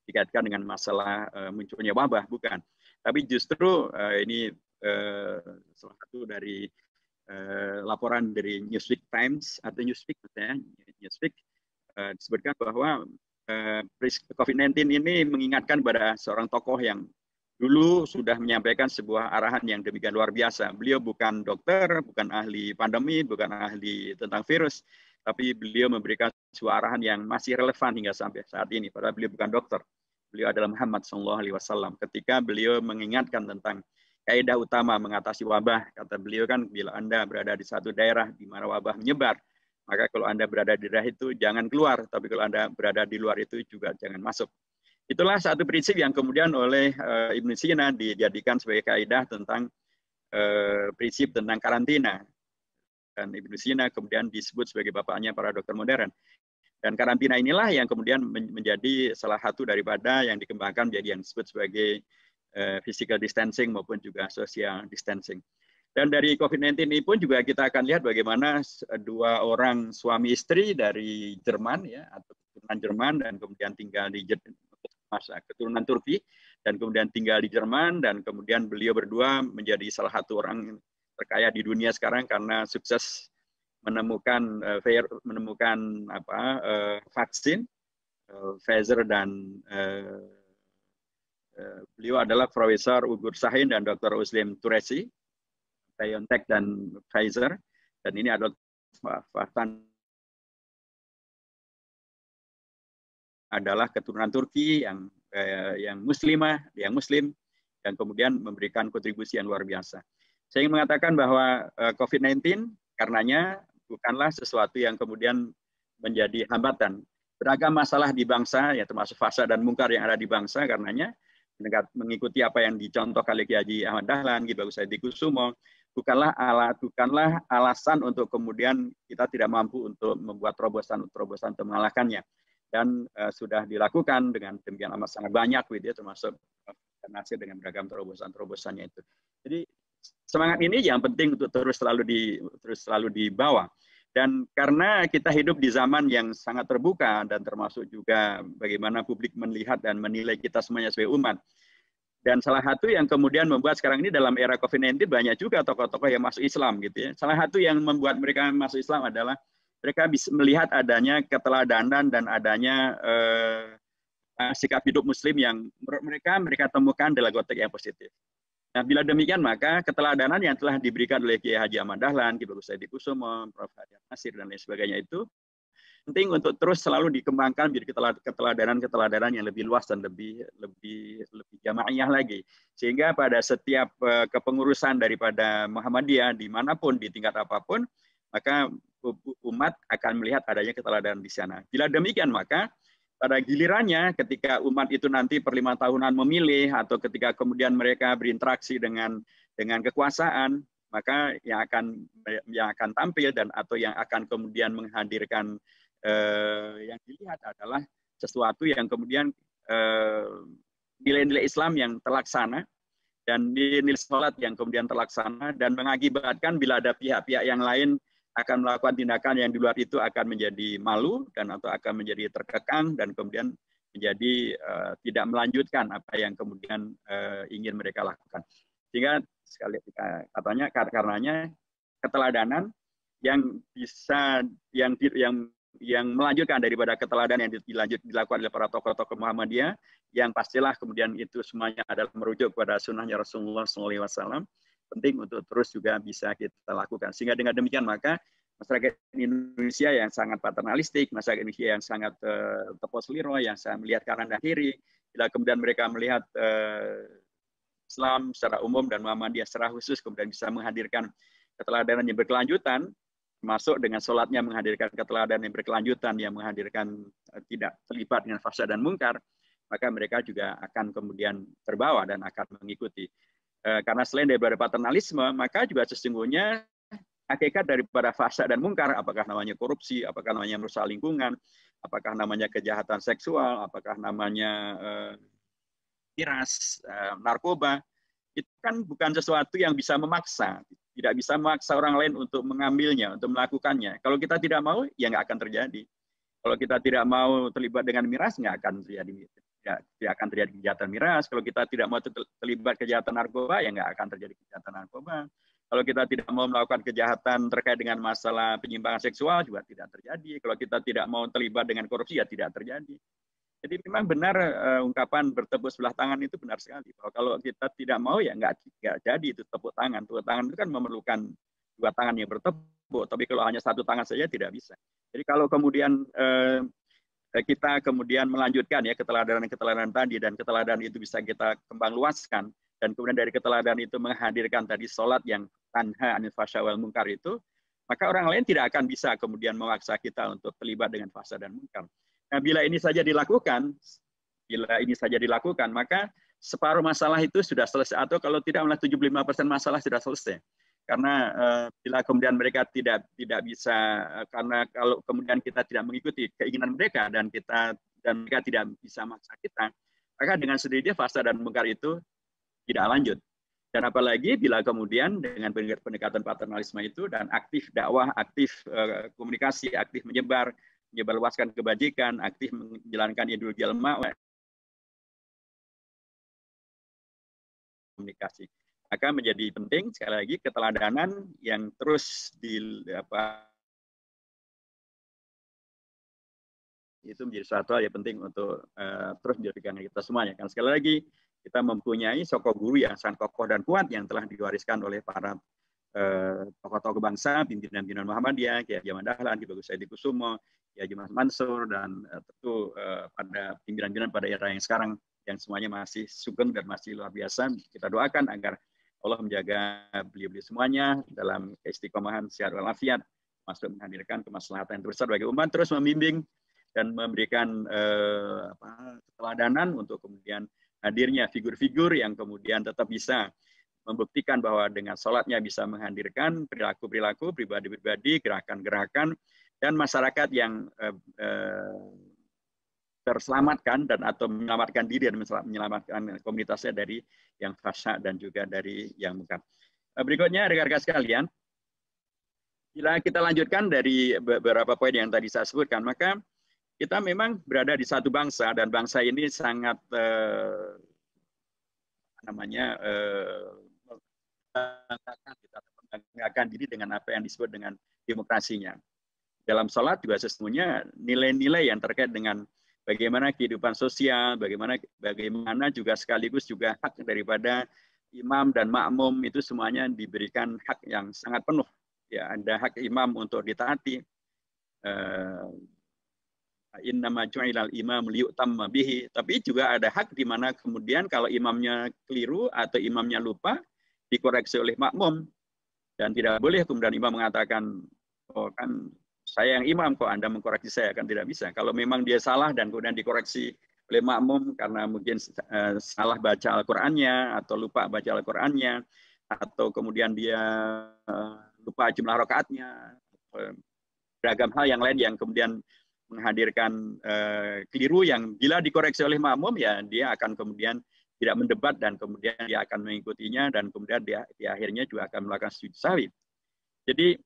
dikaitkan dengan masalah munculnya wabah, bukan. Tapi justru ini salah satu dari laporan dari Newsweek Times atau Newsweek, Newsweek disebutkan bahwa COVID-19 ini mengingatkan pada seorang tokoh yang dulu sudah menyampaikan sebuah arahan yang demikian luar biasa. Beliau bukan dokter, bukan ahli pandemi, bukan ahli tentang virus, tapi beliau memberikan sebuah arahan yang masih relevan hingga sampai saat ini. Padahal beliau bukan dokter. Beliau adalah Muhammad SAW. Ketika beliau mengingatkan tentang kaidah utama mengatasi wabah, kata beliau kan, bila Anda berada di satu daerah di mana wabah menyebar, maka kalau Anda berada di daerah itu jangan keluar, tapi kalau Anda berada di luar itu juga jangan masuk. Itulah satu prinsip yang kemudian oleh Ibnu Sina dijadikan sebagai kaidah tentang prinsip tentang karantina. Dan Ibnu Sina kemudian disebut sebagai bapaknya para dokter modern. Dan karantina inilah yang kemudian menjadi salah satu daripada yang dikembangkan menjadi yang disebut sebagai physical distancing maupun juga social distancing. Dan dari COVID-19 ini pun juga kita akan lihat bagaimana dua orang suami istri dari Jerman, ya, atau keturunan Jerman, dan kemudian tinggal di keturunan Turki, dan kemudian tinggal di Jerman, dan kemudian beliau berdua menjadi salah satu orang terkaya di dunia sekarang karena sukses menemukan vaksin Pfizer, dan beliau adalah Profesor Ugur Sahin dan Dr. Uslim Turesi, BioNTech dan Pfizer, dan ini adalah keturunan Turki yang muslimah, yang muslim, yang kemudian memberikan kontribusi yang luar biasa. Saya ingin mengatakan bahwa COVID-19 karenanya bukanlah sesuatu yang kemudian menjadi hambatan. Beragam masalah di bangsa, ya termasuk fasad dan mungkar yang ada di bangsa, karenanya mengikuti apa yang dicontohkan oleh Kiai Haji Ahmad Dahlan, Ki Bagus Saidi Kusumo, bukanlah alasan untuk kemudian kita tidak mampu untuk membuat terobosan untuk mengalahkannya. Dan sudah dilakukan dengan demikian amat sangat banyak, gitu ya, termasuk Nasir dengan beragam terobosannya itu. Jadi semangat ini yang penting untuk terus selalu dibawa. Dan karena kita hidup di zaman yang sangat terbuka dan termasuk juga bagaimana publik melihat dan menilai kita semuanya sebagai umat. Dan salah satu yang kemudian membuat sekarang ini dalam era COVID-19 banyak juga tokoh-tokoh yang masuk Islam, gitu ya. Salah satu yang membuat mereka masuk Islam adalah mereka bisa melihat adanya keteladanan dan adanya sikap hidup Muslim yang menurut mereka temukan dalam konteks yang positif. Nah, bila demikian maka keteladanan yang telah diberikan oleh Kiai Haji Ahmad Dahlan, Ki Bagus Saidi Kusumo, Prof. Hadi Nasir dan lain sebagainya itu penting untuk terus selalu dikembangkan menjadi keteladanan yang lebih luas dan lebih jamaiyah lagi. Sehingga pada setiap kepengurusan daripada Muhammadiyah dimanapun di tingkat apapun, maka umat akan melihat adanya keteladanan di sana. Bila demikian maka pada gilirannya ketika umat itu nanti per 5 tahunan memilih atau ketika kemudian mereka berinteraksi dengan kekuasaan, maka yang akan tampil dan atau yang akan kemudian menghadirkan yang dilihat adalah sesuatu yang kemudian nilai-nilai Islam yang terlaksana dan nilai sholat yang kemudian terlaksana dan mengakibatkan bila ada pihak-pihak yang lain akan melakukan tindakan yang di luar itu akan menjadi malu dan atau akan menjadi terkekang dan kemudian menjadi tidak melanjutkan apa yang kemudian ingin mereka lakukan. Sehingga sekali katanya karenanya keteladanan yang bisa yang melanjutkan daripada keteladanan yang dilakukan oleh para tokoh-tokoh Muhammadiyah yang pastilah kemudian itu semuanya adalah merujuk kepada sunnahnya Rasulullah SAW. Penting untuk terus juga bisa kita lakukan. Sehingga dengan demikian maka masyarakat Indonesia yang sangat paternalistik, masyarakat Indonesia yang sangat teposeliro, yang sangat melihat kanan dan kiri, bila kemudian mereka melihat Islam secara umum dan Muhammadiyah secara khusus kemudian bisa menghadirkan keteladanan yang berkelanjutan, termasuk dengan sholatnya menghadirkan keteladanan yang berkelanjutan, yang menghadirkan tidak terlibat dengan fasad dan mungkar, maka mereka juga akan kemudian terbawa dan akan mengikuti. Karena selain daripada paternalisme, maka juga sesungguhnya hakikat daripada fasad dan mungkar, apakah namanya korupsi, apakah namanya merusak lingkungan, apakah namanya kejahatan seksual, apakah namanya miras, narkoba, itu kan bukan sesuatu yang bisa memaksa, tidak bisa memaksa orang lain untuk mengambilnya, untuk melakukannya. Kalau kita tidak mau, ya nggak akan terjadi. Kalau kita tidak mau terlibat dengan miras, nggak akan terjadi. Tidak akan terjadi kejahatan miras. Kalau kita tidak mau terlibat kejahatan narkoba, ya nggak akan terjadi kejahatan narkoba. Kalau kita tidak mau melakukan kejahatan terkait dengan masalah penyimpangan seksual, juga tidak terjadi. Kalau kita tidak mau terlibat dengan korupsi, ya tidak terjadi. Jadi memang benar ungkapan bertepuk sebelah tangan itu benar sekali. Bahwa kalau kita tidak mau, ya nggak jadi itu tepuk tangan. Tepuk tangan itu kan memerlukan 2 tangan yang bertepuk. Tapi kalau hanya 1 tangan saja tidak bisa. Jadi kalau kemudian kita kemudian melanjutkan ya keteladanan tadi dan keteladanan itu bisa kita kembang luaskan dan kemudian dari keteladanan itu menghadirkan tadi sholat yang tanha anil fasya wal munkar itu, maka orang lain tidak akan bisa kemudian memaksa kita untuk terlibat dengan fasad dan munkar. Nah, bila ini saja dilakukan, maka separuh masalah itu sudah selesai atau kalau tidak malah 75% masalah sudah selesai. Karena bila kemudian mereka tidak bisa, karena kalau kemudian kita tidak mengikuti keinginan mereka dan mereka tidak bisa memaksa kita, maka dengan sendirinya fasad dan mungkar itu tidak lanjut. Dan apalagi bila kemudian dengan pendekatan paternalisme itu dan aktif dakwah, aktif komunikasi, aktif menyebarluaskan kebajikan, aktif menjalankan ideologi al-ma'wa, komunikasi. Maka menjadi penting sekali lagi keteladanan yang terus itu menjadi suatu hal yang penting untuk terus menjadikan kita semuanya. Karena sekali lagi kita mempunyai sosok guru yang sangat kokoh dan kuat yang telah diwariskan oleh para tokoh-tokoh bangsa, pimpinan-pimpinan Muhammadiyah, Kiai Haji Ahmad Dahlan, Ki Bagus Saidi Kusumo, Kiai Haji Mas Mansur, dan tentu pada pimpinan-pimpinan pada era yang sekarang yang semuanya masih sugeng dan masih luar biasa. Kita doakan agar Allah menjaga beliau-beliau semuanya dalam keistiqomahan sehat walafiat, masuk menghadirkan kemaslahatan yang terbesar bagi umat, terus membimbing dan memberikan keteladanan untuk kemudian hadirnya figur-figur yang kemudian tetap bisa membuktikan bahwa dengan sholatnya bisa menghadirkan perilaku-perilaku, pribadi-pribadi, gerakan-gerakan, dan masyarakat yang terselamatkan dan atau menyelamatkan diri dan menyelamatkan komunitasnya dari yang fasya dan juga dari yang mungkar. Berikutnya, rekan-rekan sekalian, bila kita lanjutkan dari beberapa poin yang tadi saya sebutkan, maka kita memang berada di satu bangsa dan bangsa ini sangat membanggakan diri dengan apa yang disebut dengan demokrasinya. Dalam sholat juga sesungguhnya nilai-nilai yang terkait dengan bagaimana kehidupan sosial, bagaimana juga sekaligus juga hak daripada imam dan makmum itu semuanya diberikan hak yang sangat penuh. Ya, ada hak imam untuk ditaati. Innama ju'ilal imam liyutamma bihi. Tapi juga ada hak di mana kemudian kalau imamnya keliru atau imamnya lupa dikoreksi oleh makmum, dan tidak boleh kemudian imam mengatakan, oh kan saya yang imam kok Anda mengkoreksi saya, kan tidak bisa. Kalau memang dia salah dan kemudian dikoreksi oleh makmum karena mungkin salah baca Al-Qur'annya atau lupa baca Al-Qur'annya atau kemudian dia lupa jumlah rakaatnya, beragam hal yang lain yang kemudian menghadirkan keliru yang bila dikoreksi oleh makmum ya dia akan kemudian tidak mendebat dan kemudian dia akan mengikutinya dan kemudian dia di akhirnya juga akan melakukan sujud sahwi. Jadi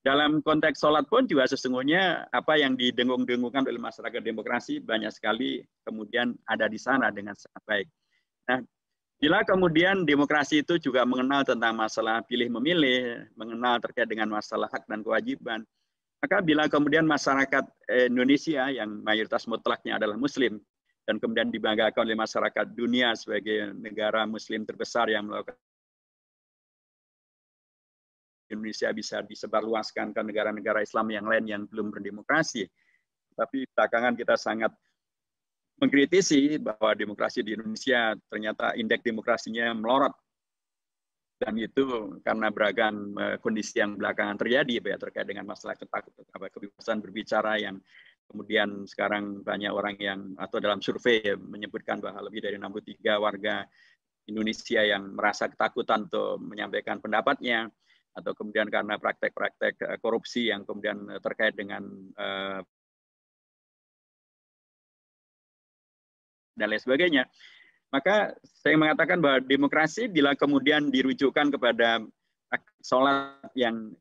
dalam konteks sholat pun juga sesungguhnya apa yang didengung-dengungkan oleh masyarakat demokrasi banyak sekali kemudian ada di sana dengan sangat baik. Nah, bila kemudian demokrasi itu juga mengenal tentang masalah pilih memilih, mengenal terkait dengan masalah hak dan kewajiban, maka bila kemudian masyarakat Indonesia yang mayoritas mutlaknya adalah Muslim dan kemudian dibanggakan oleh masyarakat dunia sebagai negara Muslim terbesar yang melakukan Indonesia bisa disebarluaskan ke negara-negara Islam yang lain yang belum berdemokrasi. Tapi belakangan kita sangat mengkritisi bahwa demokrasi di Indonesia ternyata indeks demokrasinya melorot. Dan itu karena beragam kondisi yang belakangan terjadi ya, terkait dengan masalah kebebasan berbicara yang kemudian sekarang banyak orang yang atau dalam survei menyebutkan bahwa lebih dari 63 warga Indonesia yang merasa ketakutan untuk menyampaikan pendapatnya, atau kemudian karena praktek-praktek korupsi yang kemudian terkait dengan dan lain sebagainya. Maka saya mengatakan bahwa demokrasi bila kemudian dirujukkan kepada sholat yang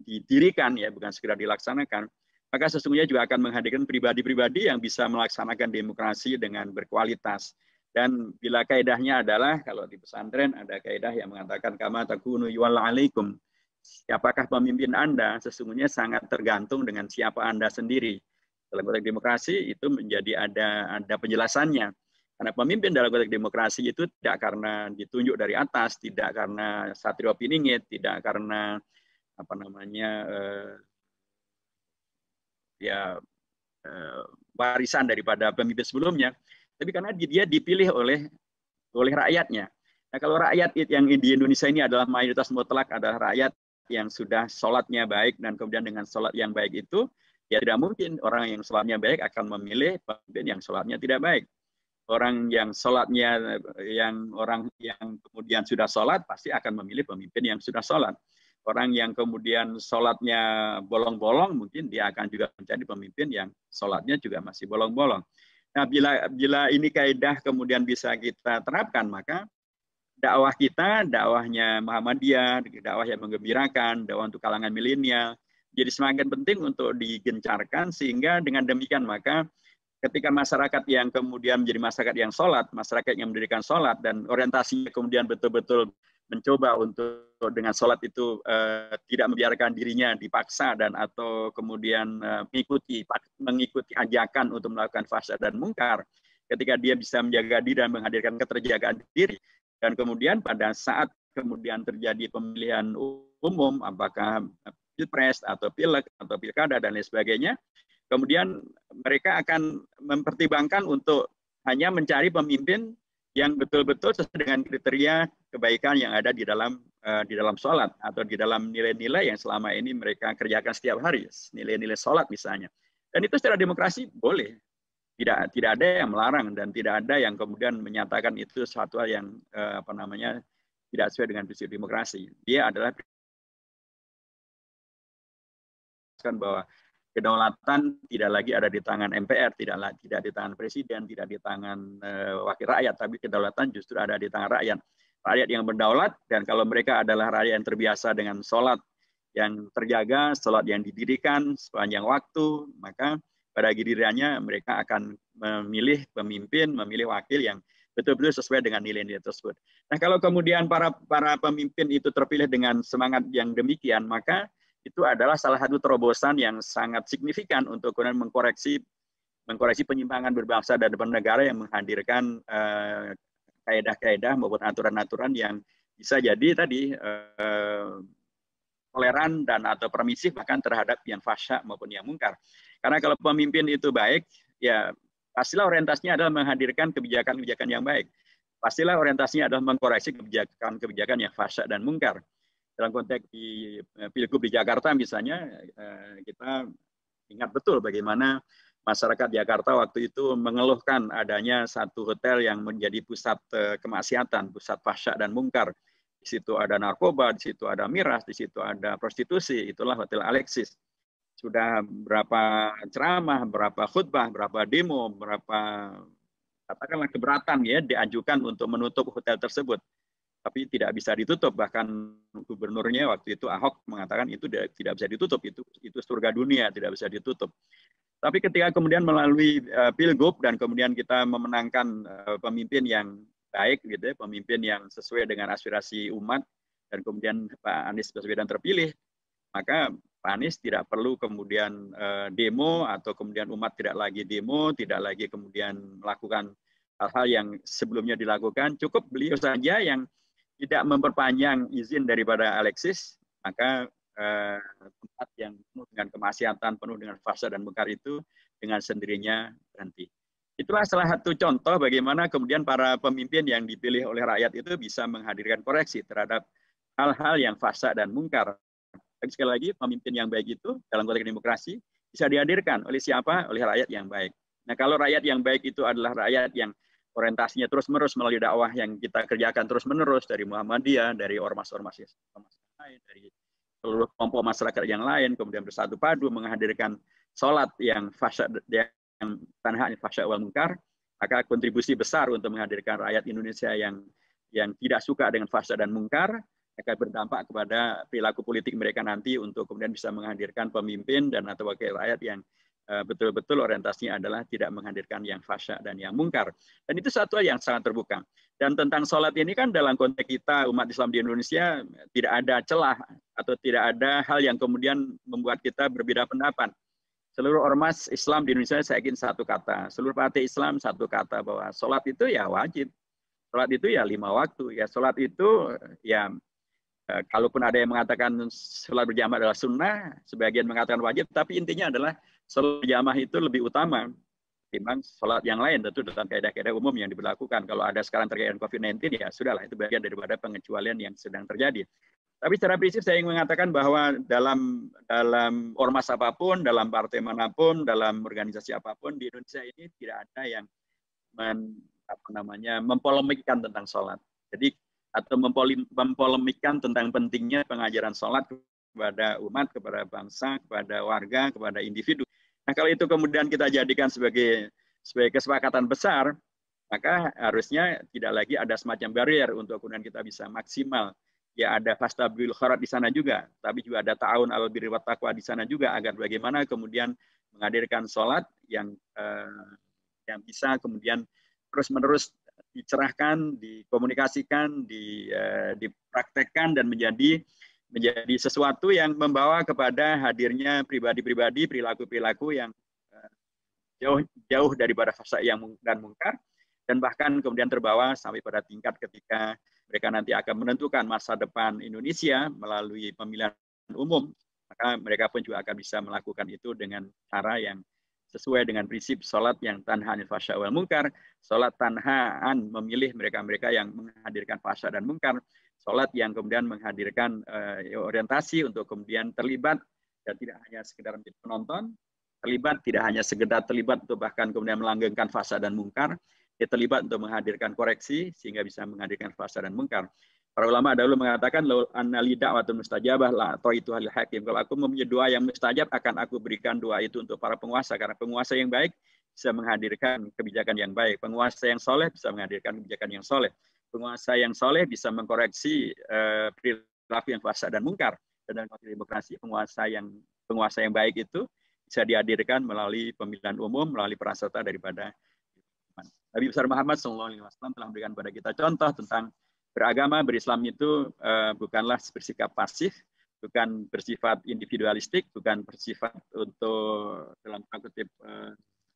didirikan, ya bukan sekedar dilaksanakan, maka sesungguhnya juga akan menghadirkan pribadi-pribadi yang bisa melaksanakan demokrasi dengan berkualitas. Dan bila kaidahnya adalah, kalau di pesantren ada kaidah yang mengatakan, kama takunu yuwalla alaikum, siapakah pemimpin Anda, sesungguhnya sangat tergantung dengan siapa Anda sendiri. Dalam konteks demokrasi itu menjadi ada penjelasannya. Karena pemimpin dalam konteks demokrasi itu tidak karena ditunjuk dari atas, tidak karena satrio piningit, tidak karena warisan daripada pemimpin sebelumnya, tapi karena dia dipilih oleh rakyatnya. Nah, kalau rakyat yang di Indonesia ini adalah mayoritas mutlak adalah rakyat yang sudah sholatnya baik, dan kemudian dengan sholat yang baik itu, ya tidak mungkin orang yang sholatnya baik akan memilih pemimpin yang sholatnya tidak baik. Orang yang kemudian sudah sholat pasti akan memilih pemimpin yang sudah sholat. Orang yang kemudian sholatnya bolong-bolong mungkin dia akan juga mencari pemimpin yang sholatnya juga masih bolong-bolong. Nah, bila ini kaidah kemudian bisa kita terapkan, maka dakwah kita, dakwahnya Muhammadiyah, dakwah yang menggembirakan, dakwah untuk kalangan milenial, jadi semakin penting untuk digencarkan, sehingga dengan demikian maka ketika masyarakat yang kemudian menjadi masyarakat yang sholat, masyarakat yang mendirikan sholat, dan orientasinya kemudian betul-betul mencoba untuk dengan sholat itu tidak membiarkan dirinya dipaksa dan atau kemudian mengikuti ajakan untuk melakukan fahsya dan mungkar, ketika dia bisa menjaga diri dan menghadirkan keterjagaan diri, dan kemudian pada saat kemudian terjadi pemilihan umum, apakah pilpres atau pileg atau pilkada dan lain sebagainya, kemudian mereka akan mempertimbangkan untuk hanya mencari pemimpin yang betul-betul sesuai dengan kriteria kebaikan yang ada di dalam sholat atau di dalam nilai-nilai yang selama ini mereka kerjakan setiap hari, nilai-nilai sholat misalnya. Dan itu secara demokrasi boleh, tidak ada yang melarang dan tidak ada yang kemudian menyatakan itu sesuatu yang tidak sesuai dengan prinsip demokrasi. Dia adalah bahwa kedaulatan tidak lagi ada di tangan MPR, tidak di tangan presiden, tidak di tangan wakil rakyat, tapi kedaulatan justru ada di tangan rakyat. Rakyat yang berdaulat, dan kalau mereka adalah rakyat yang terbiasa dengan sholat yang terjaga, sholat yang didirikan sepanjang waktu, maka pada gilirannya mereka akan memilih pemimpin, memilih wakil yang betul-betul sesuai dengan nilai-nilai tersebut. Nah, kalau kemudian para pemimpin itu terpilih dengan semangat yang demikian, maka itu adalah salah satu terobosan yang sangat signifikan untuk kemudian mengkoreksi penyimpangan berbangsa dan bernegara yang menghadirkan kaedah-kaedah maupun aturan-aturan yang bisa jadi tadi toleran dan atau permisif bahkan terhadap yang fasya maupun yang mungkar. Karena kalau pemimpin itu baik, ya pastilah orientasinya adalah menghadirkan kebijakan-kebijakan yang baik. Pastilah orientasinya adalah mengkoreksi kebijakan-kebijakan yang fasya dan mungkar. Dalam konteks di Pilgub di Jakarta misalnya, kita ingat betul bagaimana masyarakat Jakarta waktu itu mengeluhkan adanya satu hotel yang menjadi pusat kemaksiatan, pusat fasya dan mungkar. Di situ ada narkoba, di situ ada miras, di situ ada prostitusi, itulah Hotel Alexis. Sudah berapa ceramah, berapa khutbah, berapa demo, berapa katakanlah keberatan ya diajukan untuk menutup hotel tersebut. Tapi tidak bisa ditutup, bahkan gubernurnya waktu itu Ahok mengatakan itu tidak bisa ditutup, itu surga dunia, tidak bisa ditutup. Tapi ketika kemudian melalui Pilgub dan kemudian kita memenangkan pemimpin yang baik gitu ya, pemimpin yang sesuai dengan aspirasi umat, dan kemudian Pak Anies Baswedan terpilih, maka Pak Anies tidak perlu kemudian demo, atau kemudian umat tidak lagi demo, tidak lagi kemudian melakukan hal-hal yang sebelumnya dilakukan. Cukup beliau saja yang tidak memperpanjang izin daripada Alexis, maka tempat yang penuh dengan kemaksiatan, penuh dengan fasya dan mungkar itu dengan sendirinya berhenti. Itulah salah satu contoh bagaimana kemudian para pemimpin yang dipilih oleh rakyat itu bisa menghadirkan koreksi terhadap hal-hal yang fasya dan mungkar. Tapi sekali lagi, pemimpin yang baik itu dalam konteks demokrasi bisa dihadirkan oleh siapa? Oleh rakyat yang baik. Nah, kalau rakyat yang baik itu adalah rakyat yang orientasinya terus-menerus melalui dakwah yang kita kerjakan terus-menerus dari Muhammadiyah, dari ormas-ormas yang lain, dari seluruh kelompok masyarakat yang lain, kemudian bersatu padu menghadirkan sholat yang fasya, yang tanah fasya wal mungkar, maka kontribusi besar untuk menghadirkan rakyat Indonesia yang tidak suka dengan fasya dan mungkar akan berdampak kepada perilaku politik mereka nanti untuk kemudian bisa menghadirkan pemimpin dan atau wakil rakyat yang betul-betul orientasinya adalah tidak menghadirkan yang fasya dan yang mungkar. Dan itu satu yang sangat terbuka. Dan tentang sholat ini kan dalam konteks kita umat Islam di Indonesia tidak ada celah atau tidak ada hal yang kemudian membuat kita berbeda pendapat. Seluruh ormas Islam di Indonesia saya yakin satu kata. Seluruh partai Islam satu kata bahwa sholat itu ya wajib. Sholat itu ya 5 waktu. Ya sholat itu ya kalaupun ada yang mengatakan sholat berjamaah adalah sunnah, sebagian mengatakan wajib, tapi intinya adalah sholat berjamaah itu lebih utama ketimbang sholat yang lain, tentu dalam kaidah-kaidah umum yang diberlakukan. Kalau ada sekarang terkait dengan COVID-19, ya sudahlah, itu bagian daripada pengecualian yang sedang terjadi. Tapi secara prinsip saya ingin mengatakan bahwa dalam ormas apapun, dalam partai manapun, dalam organisasi apapun di Indonesia ini tidak ada yang mempolemikkan tentang sholat. Jadi atau mempolemikkan tentang pentingnya pengajaran sholat kepada umat, kepada bangsa, kepada warga, kepada individu. Nah, kalau itu kemudian kita jadikan sebagai kesepakatan besar, maka harusnya tidak lagi ada semacam barrier untuk kemudian kita bisa maksimal. Ya ada fastabiqul khairat di sana juga, tapi juga ada ta'awun 'alal birri wat taqwa di sana juga, agar bagaimana kemudian menghadirkan sholat yang bisa kemudian terus-menerus dicerahkan, dikomunikasikan, dipraktekkan dan menjadi sesuatu yang membawa kepada hadirnya pribadi-pribadi, perilaku-perilaku yang jauh daripada fasya yang dan mungkar, dan bahkan kemudian terbawa sampai pada tingkat ketika mereka nanti akan menentukan masa depan Indonesia melalui pemilihan umum, maka mereka pun juga akan bisa melakukan itu dengan cara yang sesuai dengan prinsip sholat yang tanha anil fahsya wal munkar, sholat tanhaan memilih mereka-mereka yang menghadirkan fahsya dan munkar, sholat yang kemudian menghadirkan orientasi untuk kemudian terlibat dan tidak hanya sekedar menjadi penonton, terlibat tidak hanya sekedar terlibat untuk bahkan kemudian melanggengkan fahsya dan munkar, dia terlibat untuk menghadirkan koreksi sehingga bisa menghadirkan fahsya dan munkar. Para ulama dahulu mengatakan annali da'watun mustajabah la itu halil hakim. Kalau aku mempunyai doa yang mustajab, akan aku berikan doa itu untuk para penguasa, karena penguasa yang baik bisa menghadirkan kebijakan yang baik. Penguasa yang soleh bisa menghadirkan kebijakan yang soleh. Penguasa yang soleh bisa mengkoreksi perilaku yang fahsya dan munkar. Dan dalam demokrasi, penguasa yang baik itu bisa dihadirkan melalui pemilihan umum, melalui peran serta daripada Nabi besar Muhammad SAW telah memberikan kepada kita contoh tentang beragama, berislam itu bukanlah bersikap pasif, bukan bersifat individualistik, bukan bersifat untuk dalam tanda kutip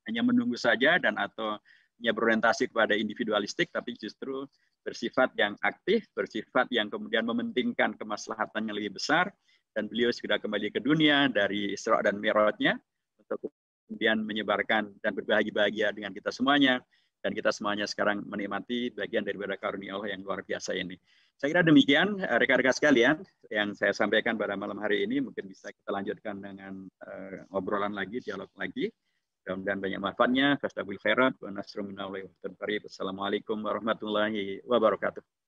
hanya menunggu saja dan atau hanya berorientasi kepada individualistik, tapi justru bersifat yang aktif, bersifat yang kemudian mementingkan kemaslahatan yang lebih besar, dan beliau segera kembali ke dunia dari Isra dan Mi'rajnya untuk kemudian menyebarkan dan berbagi-bahagia dengan kita semuanya. Dan kita semuanya sekarang menikmati bagian daripada karunia Allah yang luar biasa ini. Saya kira demikian rekan-rekan sekalian yang saya sampaikan pada malam hari ini. Mungkin bisa kita lanjutkan dengan obrolan lagi, dialog lagi. Mudah-mudahan banyak manfaatnya. Fastabil khairat wa nasru minallahi wa qarib. Assalamualaikum warahmatullahi wabarakatuh.